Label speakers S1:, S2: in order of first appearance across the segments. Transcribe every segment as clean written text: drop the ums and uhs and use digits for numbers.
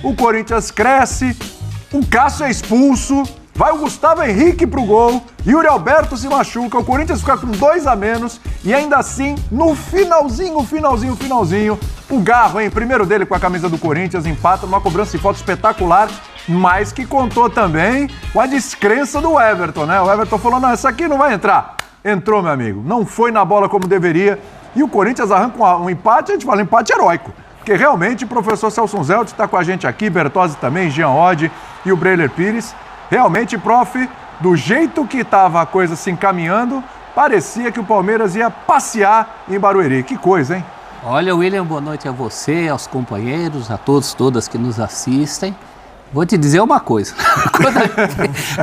S1: o Corinthians cresce, o Cássio é expulso, vai o Gustavo Henrique pro gol, Yuri Alberto se machuca, o Corinthians fica com 2 a menos e ainda assim, no finalzinho, o Garro, hein, primeiro dele com a camisa do Corinthians, empata numa cobrança de falta espetacular, mas que contou também com a descrença do Everton, né? O Everton falou, não, essa aqui não vai entrar. Entrou, meu amigo, não foi na bola como deveria e o Corinthians arranca um empate, a gente fala empate heróico, porque realmente o professor Celso Zelt está com a gente aqui, Bertozzi também, Jean Oddi e o Breiler Pires. Realmente, prof, do jeito que estava a coisa se encaminhando, parecia que o Palmeiras ia passear em Barueri. Que coisa, hein?
S2: Olha, William, boa noite a você, aos companheiros, a todos, todas que nos assistem. Vou te dizer uma coisa.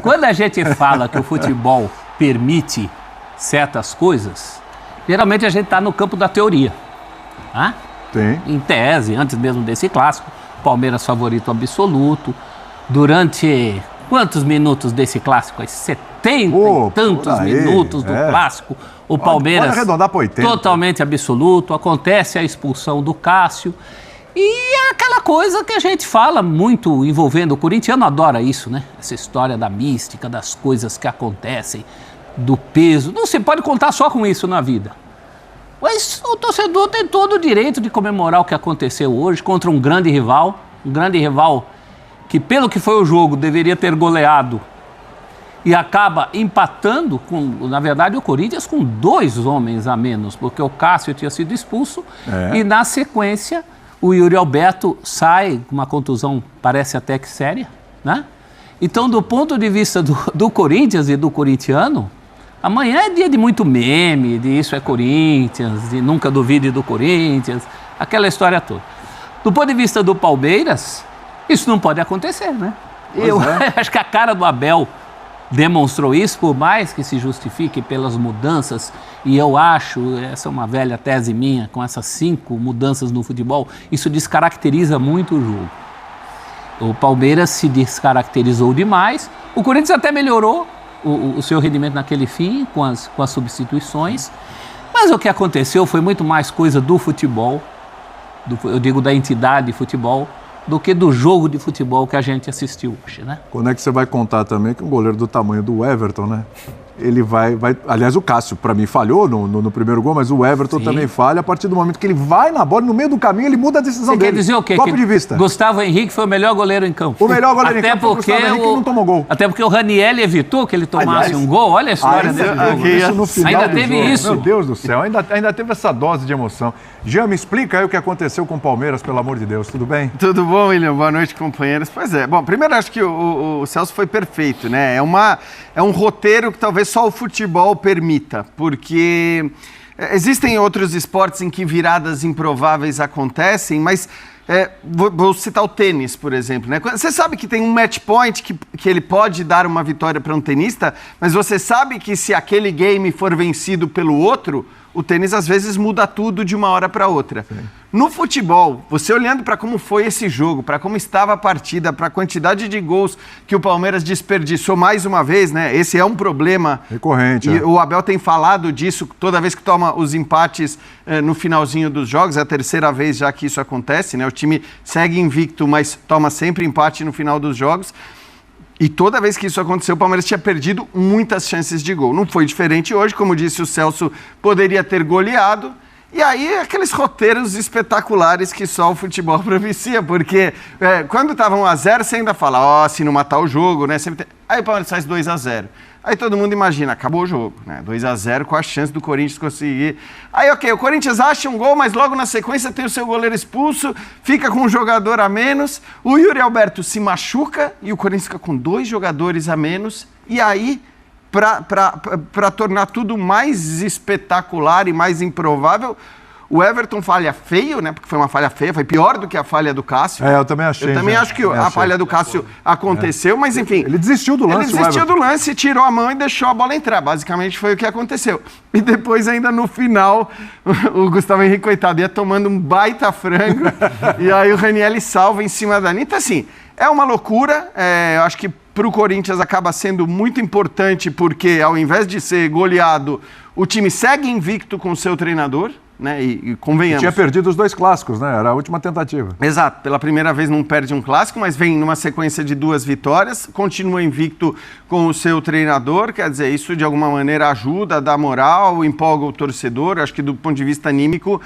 S2: Quando a gente fala que o futebol permite certas coisas, geralmente a gente está no campo da teoria. Tá?
S1: Sim.
S2: Em tese, antes mesmo desse clássico, Palmeiras favorito absoluto. Durante quantos minutos desse clássico? 70 e tantos minutos do clássico. O Palmeiras
S1: pode arredondar para 80.
S2: Totalmente absoluto. Acontece a expulsão do Cássio. E é aquela coisa que a gente fala muito envolvendo o corintiano, adora isso, né? Essa história da mística, das coisas que acontecem, do peso. Não se pode contar só com isso na vida. Mas o torcedor tem todo o direito de comemorar o que aconteceu hoje contra um grande rival que, pelo que foi o jogo, deveria ter goleado e acaba empatando com, na verdade, o Corinthians com 2 homens a menos, porque o Cássio tinha sido expulso e, na sequência, o Yuri Alberto sai com uma contusão, parece até que séria, né? Então, do ponto de vista do Corinthians e do corintiano, amanhã é dia de muito meme, de isso é Corinthians, de nunca duvide do Corinthians, aquela história toda. Do ponto de vista do Palmeiras, isso não pode acontecer, né? Acho que a cara do Abel demonstrou isso, por mais que se justifique pelas mudanças, e eu acho, essa é uma velha tese minha, com essas 5 mudanças no futebol, isso descaracteriza muito o jogo. O Palmeiras se descaracterizou demais, o Corinthians até melhorou o seu rendimento naquele fim, com as substituições, mas o que aconteceu foi muito mais coisa do futebol, eu digo da entidade futebol, do que do jogo de futebol que a gente assistiu hoje, né?
S1: Quando é que você vai contar também que um goleiro do tamanho do Everton, né? Ele vai... Aliás, o Cássio, para mim, falhou no primeiro gol, mas o Everton também falha. A partir do momento que ele vai na bola, no meio do caminho, ele muda a decisão dele.
S2: Quer dizer o quê?
S1: Copo de vista.
S2: Gustavo Henrique foi o melhor goleiro em campo.
S1: O melhor goleiro em campo foi o Gustavo Henrique, que não tomou gol.
S2: Até porque o Ranieri evitou que ele tomasse um gol. Olha a história desse jogo.
S1: Isso no final
S2: ainda teve
S1: jogo.
S2: isso.
S1: Meu Deus do céu, ainda teve essa dose de emoção. Jean, me explica aí o que aconteceu com o Palmeiras, pelo amor de Deus. Tudo bem?
S3: Tudo bom, William? Boa noite, companheiros. Pois é. Bom, primeiro acho que o Celso foi perfeito, né? É um roteiro que talvez só o futebol permita, porque existem outros esportes em que viradas improváveis acontecem, mas vou citar o tênis, por exemplo, né? Você sabe que tem um match point que ele pode dar uma vitória para um tenista, mas você sabe que se aquele game for vencido pelo outro, o tênis às vezes muda tudo de uma hora para outra. Sim. No futebol, você olhando para como foi esse jogo, para como estava a partida, para a quantidade de gols que o Palmeiras desperdiçou mais uma vez, né? Esse é um problema
S1: recorrente.
S3: E o Abel tem falado disso toda vez que toma os empates no finalzinho dos jogos. É a 3ª vez já que isso acontece, né? O time segue invicto, mas toma sempre empate no final dos jogos. E toda vez que isso aconteceu, o Palmeiras tinha perdido muitas chances de gol. Não foi diferente hoje, como disse o Celso, poderia ter goleado. E aí, aqueles roteiros espetaculares que só o futebol propicia, porque quando estava 1-0, você ainda fala, se não matar o jogo, né? Aí o Palmeiras faz 2-0. Aí todo mundo imagina, acabou o jogo, né? 2-0 com a chance do Corinthians conseguir. Aí, o Corinthians acha um gol, mas logo na sequência tem o seu goleiro expulso, fica com um jogador a menos, o Yuri Alberto se machuca e o Corinthians fica com 2 jogadores a menos. E aí, para tornar tudo mais espetacular e mais improvável, o Everton falha feio, né? Porque foi uma falha feia, foi pior do que a falha do Cássio.
S1: Eu também achei.
S3: Eu também acho que a falha do Cássio aconteceu, mas enfim...
S1: Ele desistiu do lance,
S3: Ele desistiu do lance, tirou a mão e deixou a bola entrar. Basicamente foi o que aconteceu. E depois, ainda no final, o Gustavo Henrique, coitado, ia tomando um baita frango. E aí o Ranieri salva em cima da Anitta. Assim, é uma loucura. Eu acho que para o Corinthians acaba sendo muito importante, porque ao invés de ser goleado, o time segue invicto com o seu treinador. né? E convenhamos.
S1: Tinha perdido os 2 clássicos, né? Era a última tentativa.
S3: Exato, pela primeira vez não perde um clássico, mas vem numa sequência de 2 vitórias, continua invicto com o seu treinador, quer dizer, isso de alguma maneira ajuda, dá moral, empolga o torcedor. Acho que do ponto de vista anímico,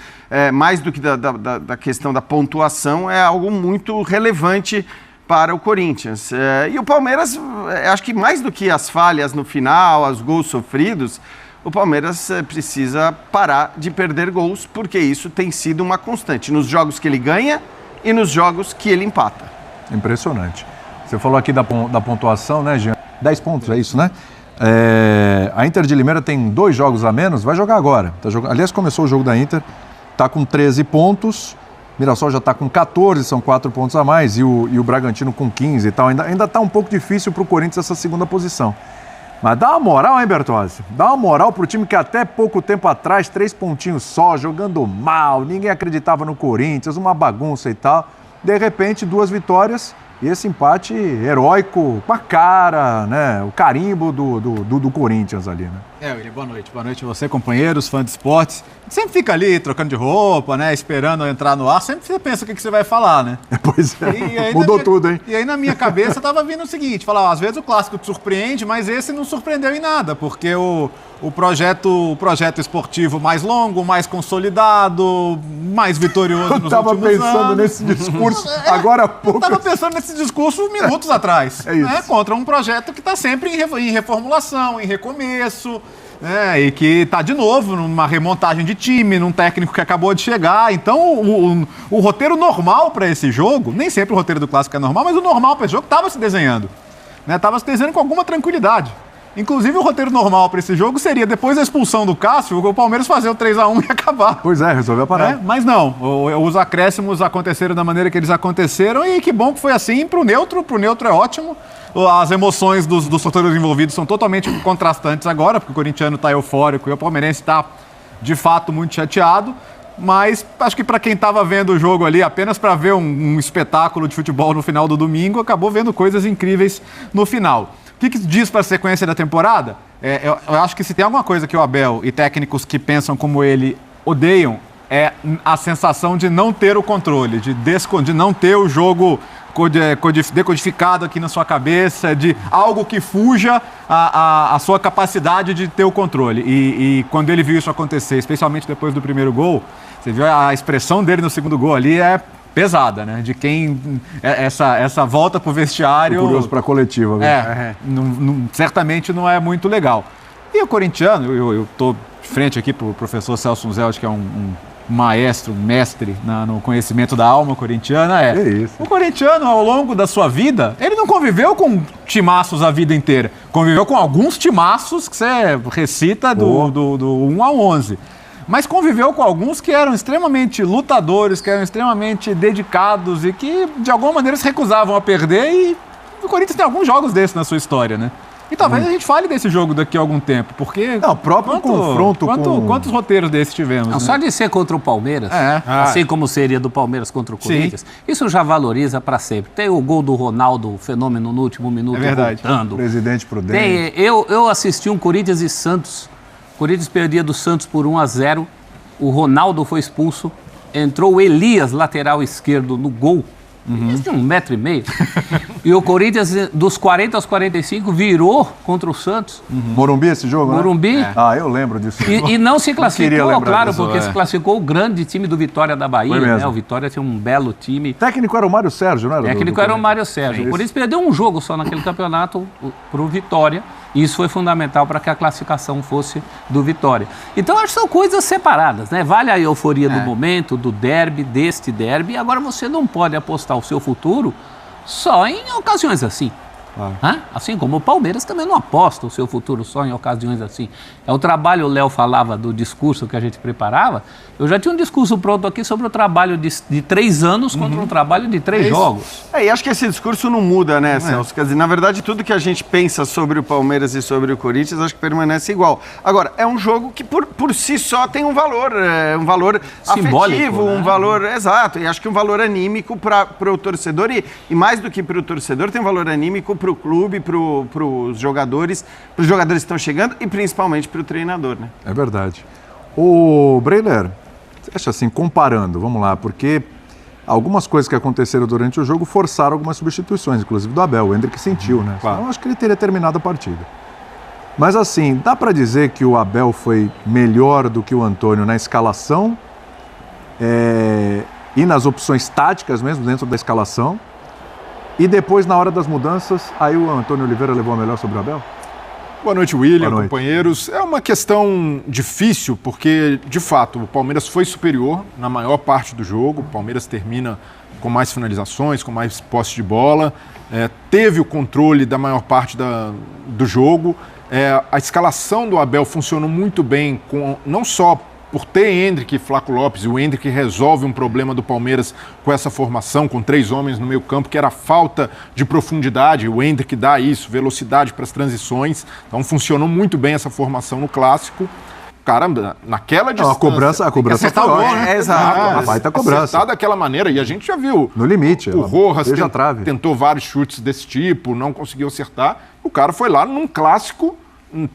S3: mais do que da questão da pontuação, é algo muito relevante para o Corinthians. E o Palmeiras, acho que mais do que as falhas no final, os gols sofridos, o Palmeiras precisa parar de perder gols, porque isso tem sido uma constante nos jogos que ele ganha e nos jogos que ele empata.
S1: Impressionante. Você falou aqui da pontuação, né, Jean? 10 pontos, é isso, né? A Inter de Limeira tem 2 jogos a menos, vai jogar agora. Aliás, começou o jogo da Inter, está com 13 pontos, Mirassol já está com 14, são 4 pontos a mais, e o Bragantino com 15 e tal. Ainda está um pouco difícil para o Corinthians essa segunda posição. Mas dá uma moral, hein, Bertozzi? Dá uma moral pro time que até pouco tempo atrás, 3 pontinhos só, jogando mal, ninguém acreditava no Corinthians, uma bagunça e tal. De repente, 2 vitórias e esse empate heróico com a cara, né? O carimbo do Corinthians ali, né?
S4: William, boa noite. Boa noite a você, companheiros, fã de esportes. Sempre fica ali trocando de roupa, né? Esperando entrar no ar. Sempre você pensa o que você vai falar, né?
S1: Pois é. Mudou tudo, hein?
S4: E aí na minha cabeça tava vindo o seguinte, falar, às vezes o clássico te surpreende, mas esse não surpreendeu em nada, porque o projeto esportivo mais longo, mais consolidado, mais vitorioso nos últimos anos.
S1: Eu tava pensando nesse discurso agora há pouco.
S4: Eu tava pensando nesse discurso minutos atrás.
S1: É isso.
S4: Né? Contra um projeto que está sempre em reformulação, em recomeço, né? E que está de novo numa remontagem de time, num técnico que acabou de chegar. Então, o roteiro normal para esse jogo, nem sempre o roteiro do clássico é normal, mas o normal para esse jogo estava se desenhando. Estava se desenhando com alguma tranquilidade. Inclusive, o roteiro normal para esse jogo seria, depois da expulsão do Cássio, o Palmeiras fazer o 3-1 e acabar.
S1: Pois é, resolveu parar.
S4: Mas não, os acréscimos aconteceram da maneira que eles aconteceram e que bom que foi assim pro neutro é ótimo. As emoções dos torcedores envolvidos são totalmente contrastantes agora, porque o corintiano está eufórico e o palmeirense está, de fato, muito chateado. Mas acho que para quem estava vendo o jogo ali apenas para ver um espetáculo de futebol no final do domingo, acabou vendo coisas incríveis no final. O que diz para a sequência da temporada? Eu acho que se tem alguma coisa que o Abel e técnicos que pensam como ele odeiam, é a sensação de não ter o controle, de não ter o jogo decodificado aqui na sua cabeça, de algo que fuja a sua capacidade de ter o controle. E quando ele viu isso acontecer, especialmente depois do primeiro gol, você viu a expressão dele no segundo gol ali pesada, né? De quem essa volta pro vestiário...
S1: Tô curioso pra coletiva.
S4: Certamente não é muito legal. E o corintiano, eu tô de frente aqui pro professor Celso Zelt, que é um mestre no conhecimento da alma corintiana, o corintiano, ao longo da sua vida, ele não conviveu com timaços a vida inteira. Conviveu com alguns timaços que você recita do 1 ao 11. Mas conviveu com alguns que eram extremamente lutadores, que eram extremamente dedicados e que, de alguma maneira, se recusavam a perder. E o Corinthians tem alguns jogos desses na sua história, né? E talvez a gente fale desse jogo daqui a algum tempo, porque...
S1: Não, o próprio confronto
S4: Quantos roteiros desses tivemos?
S2: Não, só de ser contra o Palmeiras, assim como seria do Palmeiras contra o Corinthians, isso já valoriza para sempre. Tem o gol do Ronaldo, o fenômeno no último minuto, voltando.
S1: Presidente prudente.
S2: Eu assisti um Corinthians e Santos. O Corinthians perdia do Santos por 1-0. O Ronaldo foi expulso. Entrou o Elias, lateral esquerdo, no gol. De 1,5 m. E o Corinthians, dos 40 aos 45, virou contra o Santos.
S1: Morumbi esse jogo,
S2: Morumbi.
S1: né? Ah, eu lembro disso.
S2: E não se classificou, claro,
S1: disso,
S2: porque se classificou o grande time do Vitória da Bahia. Né? O Vitória tinha um belo time.
S1: O técnico era o Mário Sérgio, não era?
S2: O técnico era o Mário Sérgio. O Corinthians perdeu um jogo só naquele campeonato para o Vitória. E isso foi fundamental para que a classificação fosse do Vitória. Então, acho que são coisas separadas, né? Vale a euforia do momento, do derby, deste derby. E agora você não pode apostar o seu futuro só em ocasiões assim. Assim como o Palmeiras também não aposta o seu futuro só em ocasiões assim. O trabalho, o Léo falava do discurso que a gente preparava. Eu já tinha um discurso pronto aqui sobre o trabalho de 3 anos contra um trabalho de 3 jogos.
S3: E acho que esse discurso não muda, né, Celso? Quer dizer, na verdade, tudo que a gente pensa sobre o Palmeiras e sobre o Corinthians, acho que permanece igual. Agora, é um jogo que por si só tem um valor
S2: simbólico,
S3: afetivo,
S2: né?
S3: um valor exato. E acho que um valor anímico para o torcedor e mais do que para o torcedor, tem um valor anímico para o clube, para os jogadores que estão chegando e principalmente para o treinador, né?
S1: É verdade. O Breiner, acho assim, comparando, vamos lá, porque algumas coisas que aconteceram durante o jogo forçaram algumas substituições, inclusive do Abel. O Endrick sentiu, né?
S4: Claro.
S1: Então, acho que ele teria terminado a partida. Mas assim, dá para dizer que o Abel foi melhor do que o Antônio na escalação e nas opções táticas mesmo, dentro da escalação. E depois, na hora das mudanças, aí o Antônio Oliveira levou a melhor sobre o Abel?
S5: Boa noite, William,
S1: Boa noite.
S5: companheiros. É uma questão difícil, porque, de fato, o Palmeiras foi superior na maior parte do jogo. O Palmeiras termina com mais finalizações, com mais posse de bola. Teve o controle da maior parte do jogo. A escalação do Abel funcionou muito bem, não só por ter Endrick e Flaco Lopes, e o Endrick resolve um problema do Palmeiras com essa formação, com 3 homens no meio campo, que era a falta de profundidade. O Endrick dá isso, velocidade para as transições. Então funcionou muito bem essa formação no Clássico. Caramba, naquela distância...
S1: A cobrança
S4: acertar o
S1: foi
S4: gol,
S1: ótima.
S4: né?
S3: Exato.
S1: A baita cobrança.
S5: Acertar daquela maneira, e a gente já viu.
S1: No limite.
S5: O Rojas
S1: Veja a trave.
S5: tentou vários chutes desse tipo, não conseguiu acertar. O cara foi lá num clássico,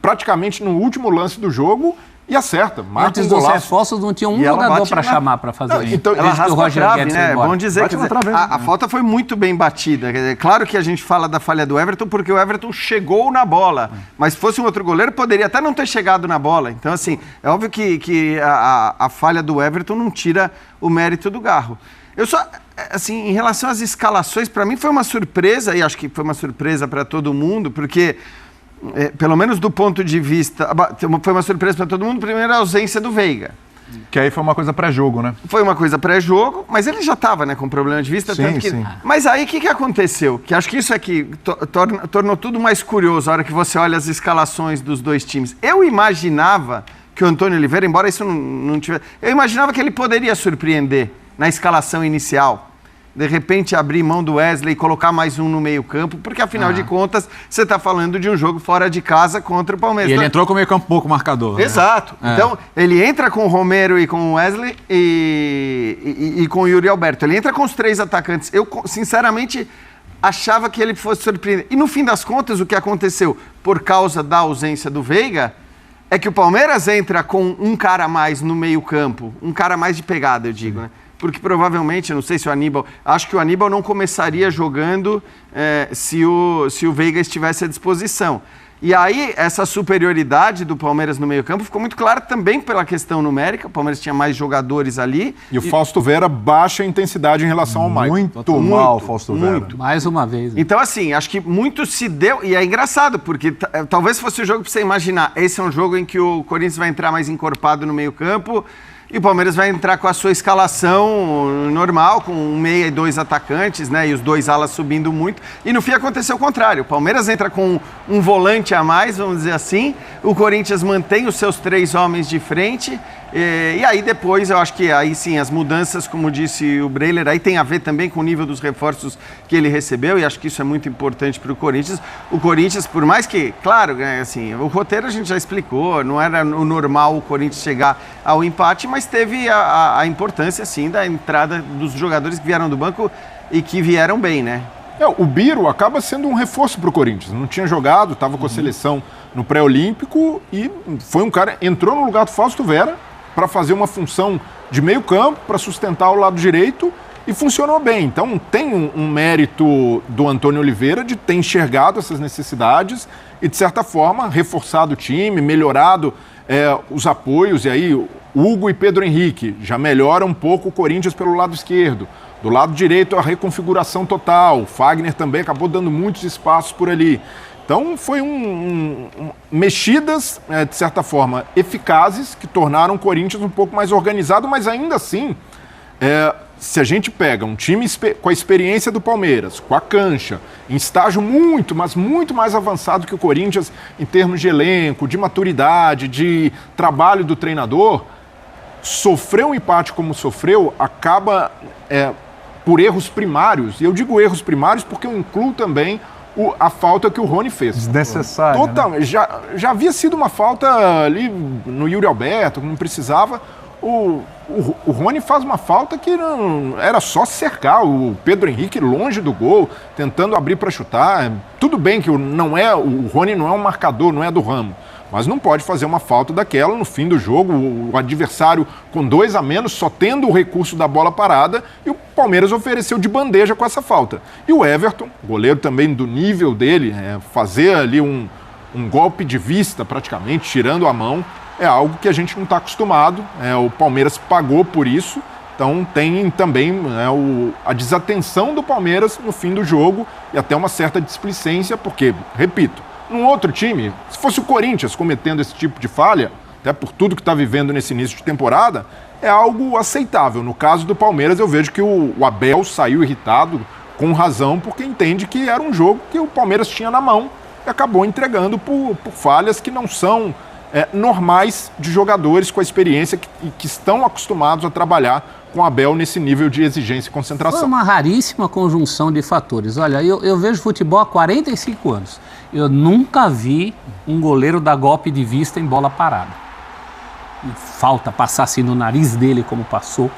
S5: praticamente no último lance do jogo, e acerta. Marca
S2: Antes
S5: um
S2: dos
S5: golaço.
S2: reforços não tinha um
S3: E ela
S2: jogador
S3: bate
S2: para
S3: na-
S2: chamar para fazer
S5: Não,
S2: isso.
S5: então,
S3: Ela
S2: Desde que o
S3: raspa a
S2: Roger
S3: trave,
S2: Guedes foi
S3: né? É
S2: embora.
S3: bom dizer
S1: Bate
S3: que
S1: na trave, né?
S3: a falta foi muito bem batida. Quer dizer, claro que a gente fala da falha do Everton porque o Everton chegou na bola. Mas se fosse um outro goleiro, poderia até não ter chegado na bola. Então, assim, é óbvio que a falha do Everton não tira o mérito do Garro. Eu só, assim, em relação às escalações, para mim foi uma surpresa, e acho que foi uma surpresa para todo mundo, porque... pelo menos do ponto de vista... Foi uma surpresa para todo mundo, primeiro a ausência do Veiga.
S1: Que aí foi uma coisa pré-jogo, né?
S3: Foi uma coisa pré-jogo, mas ele já estava, né, com problema de vista.
S1: Sim,
S3: tanto que...
S1: sim.
S3: Mas aí o que aconteceu? Que acho que isso é que tornou tudo mais curioso a hora que você olha as escalações dos dois times. Eu imaginava que o Antônio Oliveira, embora isso não tivesse... Eu imaginava que ele poderia surpreender na escalação inicial. De repente abrir mão do Wesley e colocar mais um no meio campo, porque afinal de contas você está falando de um jogo fora de casa contra o Palmeiras.
S4: E ele
S3: Então,
S4: entrou com o meio campo pouco marcador. né?
S3: exato. Então, ele entra com o Romero e com o Wesley e com o Yuri Alberto. Ele entra com os 3 atacantes. Eu, sinceramente, achava que ele fosse surpreender. E, no fim das contas, o que aconteceu por causa da ausência do Veiga é que o Palmeiras entra com um cara a mais no meio-campo. Um cara a mais de pegada, eu digo, né? Porque provavelmente, eu não sei se o Aníbal... Acho que o Aníbal não começaria jogando se o Veiga estivesse à disposição. E aí, essa superioridade do Palmeiras no meio-campo ficou muito clara também pela questão numérica. O Palmeiras tinha mais jogadores ali.
S5: E o Fausto Vera baixa a intensidade em relação ao Maicon.
S1: Muito mal, Fausto Vera.
S3: muito.
S2: Mais uma vez. né?
S3: Então, assim, acho que muito se deu... E é engraçado, porque talvez fosse o jogo para você imaginar. Esse é um jogo em que o Corinthians vai entrar mais encorpado no meio-campo e o Palmeiras vai entrar com a sua escalação normal, com um meia e 2 atacantes, né? E os 2 alas subindo muito. E no fim aconteceu o contrário. O Palmeiras entra com um volante a mais, vamos dizer assim. O Corinthians mantém os seus 3 homens de frente. E aí depois, eu acho que aí sim, as mudanças, como disse o Breiler, aí tem a ver também com o nível dos reforços que ele recebeu, e acho que isso é muito importante para o Corinthians. O Corinthians, por mais que, claro, assim, o roteiro a gente já explicou, não era o normal o Corinthians chegar ao empate, mas teve a importância, sim, da entrada dos jogadores que vieram do banco e que vieram bem, né?
S5: O Biro acaba sendo um reforço para o Corinthians. Não tinha jogado, estava com a seleção no pré-olímpico e foi um cara, entrou no lugar do Fausto Vera para fazer uma função de meio campo, para sustentar o lado direito, e funcionou bem. Então tem um mérito do Antônio Oliveira de ter enxergado essas necessidades e, de certa forma, reforçado o time, melhorado os apoios. E aí, Hugo e Pedro Henrique já melhoram um pouco o Corinthians pelo lado esquerdo. Do lado direito, a reconfiguração total. O Fagner também acabou dando muitos espaços por ali. Então, foi mexidas, de certa forma, eficazes, que tornaram o Corinthians um pouco mais organizado, mas ainda assim, se a gente pega um time com a experiência do Palmeiras, com a cancha, em estágio muito, mas muito mais avançado que o Corinthians, em termos de elenco, de maturidade, de trabalho do treinador, sofrer um empate como sofreu, acaba por erros primários, e eu digo erros primários porque eu incluo também a falta que o Rony fez.
S1: Desnecessária,
S5: Totalmente.
S1: né?
S5: Já havia sido uma falta ali no Yuri Alberto, não precisava. O Rony faz uma falta que não era só cercar. O Pedro Henrique longe do gol, tentando abrir para chutar. Tudo bem que o Rony não é um marcador, não é do ramo. Mas não pode fazer uma falta daquela no fim do jogo, o adversário com 2 a menos, só tendo o recurso da bola parada, e o Palmeiras ofereceu de bandeja com essa falta. E o Everton, goleiro também do nível dele, fazer ali um golpe de vista praticamente, tirando a mão, é algo que a gente não está acostumado. O Palmeiras pagou por isso, então tem também a desatenção do Palmeiras no fim do jogo e até uma certa displicência, porque, repito, num outro time, se fosse o Corinthians cometendo esse tipo de falha, até por tudo que está vivendo nesse início de temporada, é algo aceitável. No caso do Palmeiras, eu vejo que o Abel saiu irritado, com razão, porque entende que era um jogo que o Palmeiras tinha na mão e acabou entregando por falhas que não são normais de jogadores com a experiência que estão acostumados a trabalhar com o Abel nesse nível de exigência e concentração.
S2: Foi uma raríssima conjunção de fatores. Olha, eu vejo futebol há 45 anos. Eu nunca vi um goleiro dar golpe de vista em bola parada. Falta passar assim no nariz dele como passou.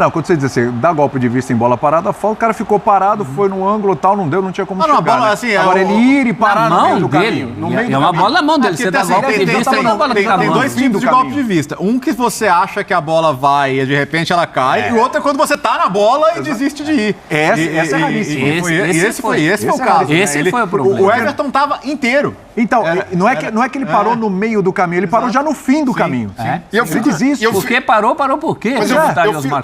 S1: Não, quando você diz assim, dá golpe de vista em bola parada, o cara ficou parado, foi no ângulo tal, não deu, não tinha como chegar.
S4: A bola, assim,
S1: agora ele ir e parar no meio do caminho. No meio
S2: é uma bola na mão dele, você dá golpe de vista e não bola
S4: tem dois tipos de golpe de vista. Um que você acha que a bola vai e de repente ela cai, e o outro é quando você tá na bola e desiste de ir.
S1: Essa é raríssima.
S4: Esse foi o caso.
S2: Esse foi o problema.
S4: O Everton tava inteiro.
S1: Então, não é que ele parou no meio do caminho, ele parou já no fim do caminho.
S5: E eu fico,
S2: Porque parou por quê?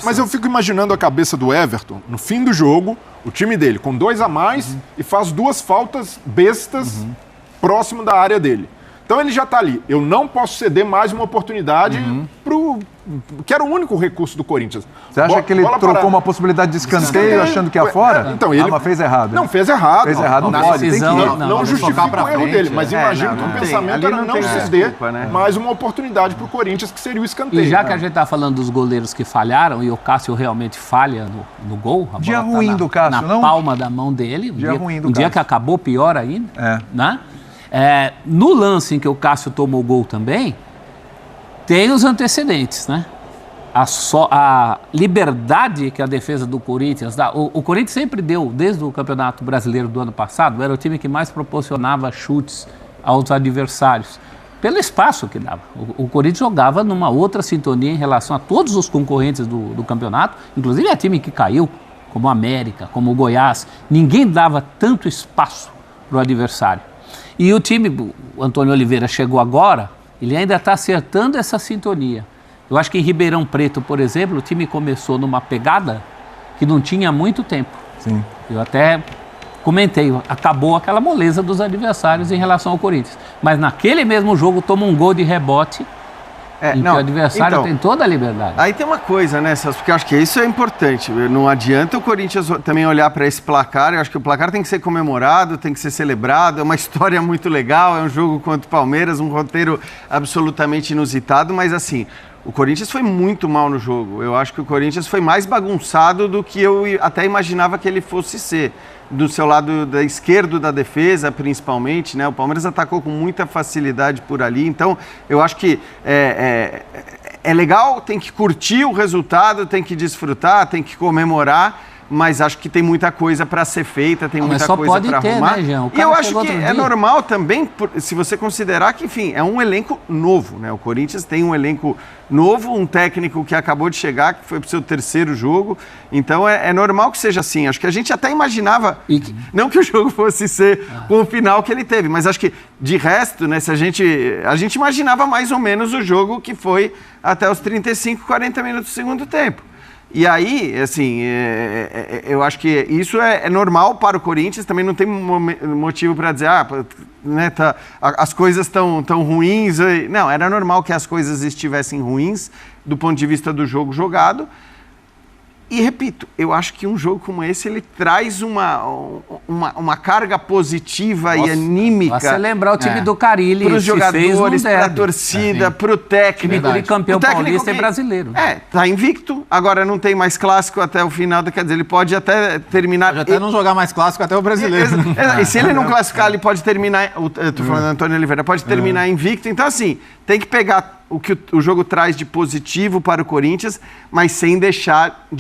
S5: Mas eu fico imaginando a cabeça do Everton, no fim do jogo, o time dele com 2 a mais e faz 2 faltas bestas próximo da área dele. Então ele já está ali. Eu não posso ceder mais uma oportunidade que era o único recurso do Corinthians.
S1: Você acha que ele trocou uma possibilidade de escanteio achando que ia fora?
S5: Então, ele
S1: mas fez errado.
S5: Não, fez errado.
S1: Fez errado, não pode.
S5: Não justifica o erro dele, mas imagino que o pensamento era não ceder mais uma oportunidade para o Corinthians, que seria o escanteio.
S2: E já que a gente está falando dos goleiros que falharam, e o Cássio realmente falha no gol, a bola
S1: dia ruim do Cássio,
S2: na palma da mão dele. Um dia que acabou pior ainda. Né? No lance em que o Cássio tomou o gol também, tem os antecedentes, né? A liberdade que a defesa do Corinthians dá. O Corinthians sempre deu, desde o Campeonato Brasileiro do ano passado, era o time que mais proporcionava chutes aos adversários, pelo espaço que dava. O Corinthians jogava numa outra sintonia em relação a todos os concorrentes do campeonato, inclusive a time que caiu, como o América, como o Goiás. Ninguém dava tanto espaço para o adversário. E o time, o Antônio Oliveira chegou agora, ele ainda está acertando essa sintonia. Eu acho que em Ribeirão Preto, por exemplo, o time começou numa pegada que não tinha muito tempo.
S1: Sim.
S2: Eu até comentei, acabou aquela moleza dos adversários em relação ao Corinthians. Mas naquele mesmo jogo toma um gol de rebote em que o adversário tem toda a liberdade.
S3: Aí tem uma coisa, né, Celso, porque eu acho que isso é importante. Não adianta o Corinthians também olhar para esse placar. Eu acho que o placar tem que ser comemorado, tem que ser celebrado. É uma história muito legal, é um jogo contra o Palmeiras, um roteiro absolutamente inusitado, mas assim, o Corinthians foi muito mal no jogo. Eu acho que o Corinthians foi mais bagunçado do que eu até imaginava que ele fosse ser. Do seu lado da esquerdo da defesa, principalmente, né? O Palmeiras atacou com muita facilidade por ali. Então, eu acho que é legal, tem que curtir o resultado, tem que desfrutar, tem que comemorar, mas acho que tem muita coisa para ser feita, tem muita coisa para arrumar.
S2: Né, Jean?
S3: E eu acho que é normal também, se você considerar que, enfim, é um elenco novo, né? O Corinthians tem um elenco novo, um técnico que acabou de chegar, que foi para o seu 3º jogo. Então é normal que seja assim. Acho que a gente até imaginava, não que o jogo fosse ser com o final que ele teve, mas acho que de resto, né, se a gente imaginava mais ou menos o jogo que foi até os 35, 40 minutos do segundo tempo. E aí, assim, eu acho que isso é normal para o Corinthians, também não tem motivo para dizer, né, as coisas estão ruins. Não, era normal que as coisas estivessem ruins do ponto de vista do jogo jogado. E, repito, eu acho que um jogo como esse, ele traz uma carga positiva e anímica.
S2: Você lembrar o time do Carille,
S3: para os jogadores, para a torcida, para o técnico.
S2: Time campeão paulista e brasileiro.
S3: Tá invicto, agora não tem mais clássico até o final, quer dizer, ele pode até terminar...
S4: Pode até não jogar mais clássico até o brasileiro.
S3: E se ele não classificar, ele pode terminar... Eu tô falando do Antônio Oliveira, pode terminar invicto. Então, assim, tem que pegar o que o jogo traz de positivo para o Corinthians, mas sem deixar de